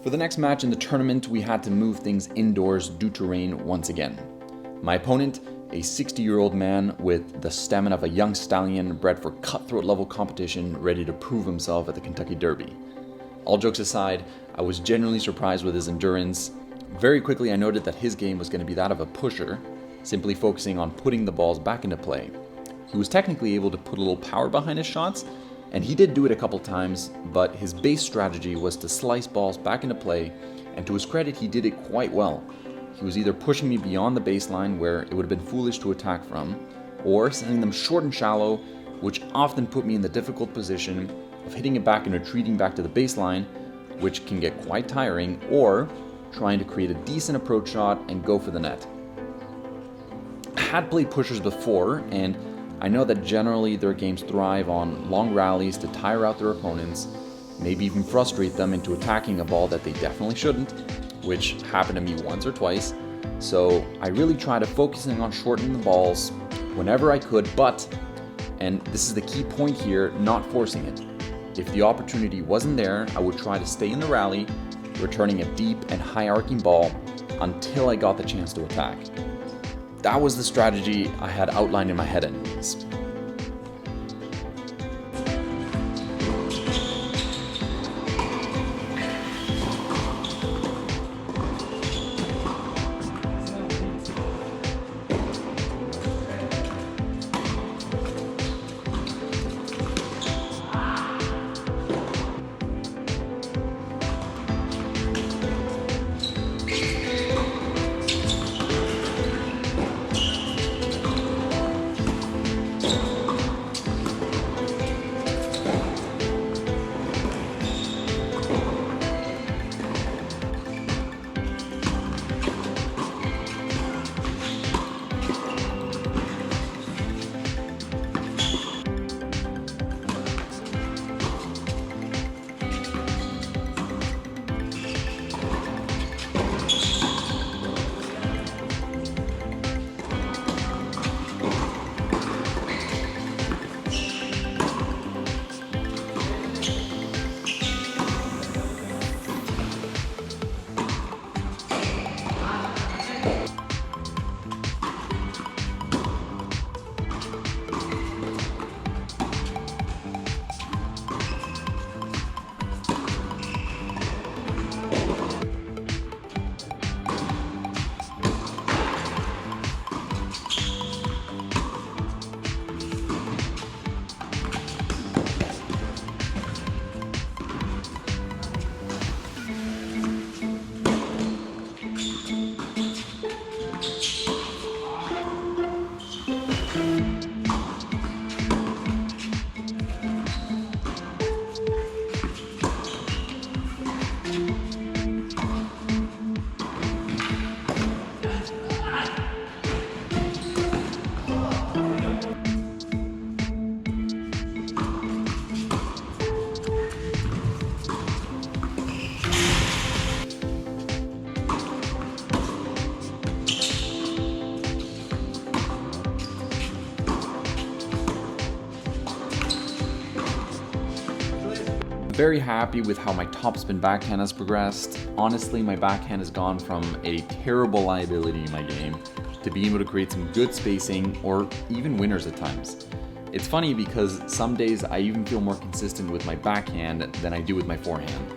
For the next match in the tournament, we had to move things indoors due to rain once again. My opponent, a 60-year-old man with the stamina of a young stallion bred for cutthroat level competition, ready to prove himself at the Kentucky Derby. All jokes aside, I was genuinely surprised with his endurance. Very quickly I noted that his game was going to be that of a pusher, simply focusing on putting the balls back into play. He was technically able to put a little power behind his shots, and he did do it a couple times, but his base strategy was to slice balls back into play, and to his credit, he did it quite well. He was either pushing me beyond the baseline where it would have been foolish to attack from, or sending them short and shallow, which often put me in the difficult position of hitting it back and retreating back to the baseline, which can get quite tiring, or trying to create a decent approach shot and go for the net. I had played pushers before, and I know that generally their games thrive on long rallies to tire out their opponents, maybe even frustrate them into attacking a ball that they definitely shouldn't, which happened to me once or twice. So I really try to focusing on shortening the balls whenever I could, but, and this is the key point here, not forcing it. If the opportunity wasn't there, I would try to stay in the rally, returning a deep and high arcing ball until I got the chance to attack. That was the strategy I had outlined in my head anyways. Very happy with how my topspin backhand has progressed. Honestly, my backhand has gone from a terrible liability in my game to being able to create some good spacing or even winners at times. It's funny because some days I even feel more consistent with my backhand than I do with my forehand.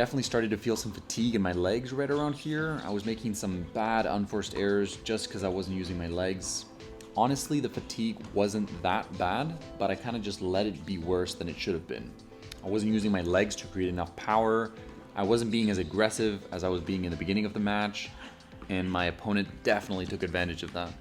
definitely started to feel some fatigue in my legs right around here. I was making some bad unforced errors just because I wasn't using my legs. Honestly, the fatigue wasn't that bad, but I kind of just let it be worse than it should have been. I wasn't using my legs to create enough power. I wasn't being as aggressive as I was being in the beginning of the match, and my opponent definitely took advantage of that.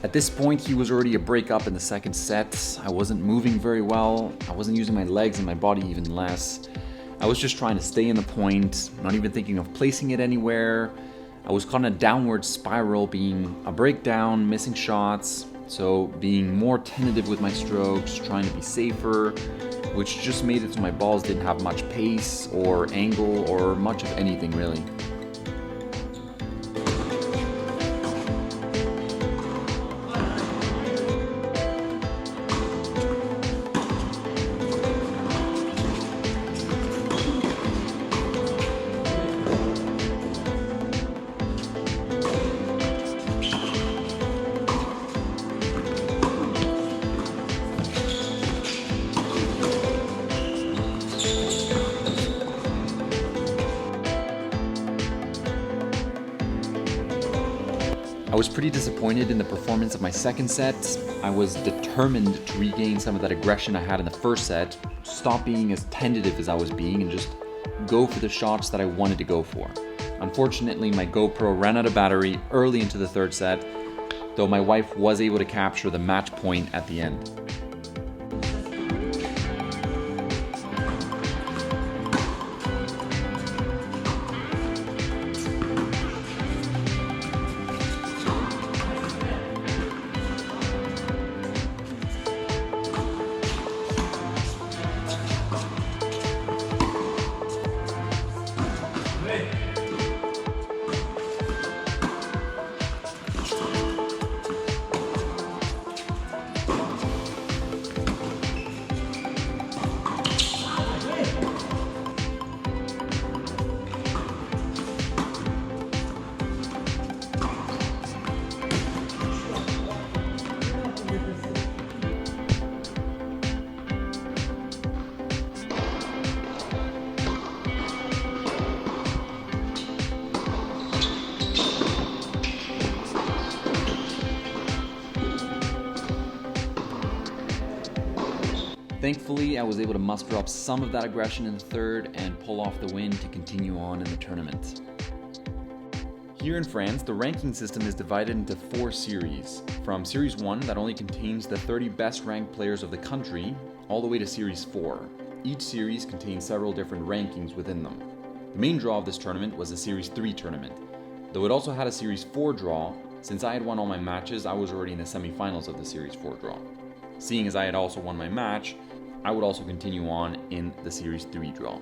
At this point, he was already a break up in the second set. I wasn't moving very well. I wasn't using my legs and my body even less. I was just trying to stay in the point, not even thinking of placing it anywhere. I was caught in a downward spiral, being a breakdown, missing shots, so being more tentative with my strokes, trying to be safer. which just made it so my balls didn't have much pace or angle or much of anything really. I was pretty disappointed in the performance of my second set. I was determined to regain some of that aggression I had in the first set, stop being as tentative as I was being, and just go for the shots that I wanted to go for. Unfortunately, my GoPro ran out of battery early into the third set, though my wife was able to capture the match point at the end. Thankfully, I was able to muster up some of that aggression in the third and pull off the win to continue on in the tournament. Here in France, the ranking system is divided into 4 series, from Series 1 that only contains the 30 best ranked players of the country, all the way to Series 4. Each series contains several different rankings within them. The main draw of this tournament was the Series 3 tournament, though it also had a Series 4 draw. Since I had won all my matches, I was already in the semifinals of the Series 4 draw. Seeing as I had also won my match, I would also continue on in the Series 3 draw.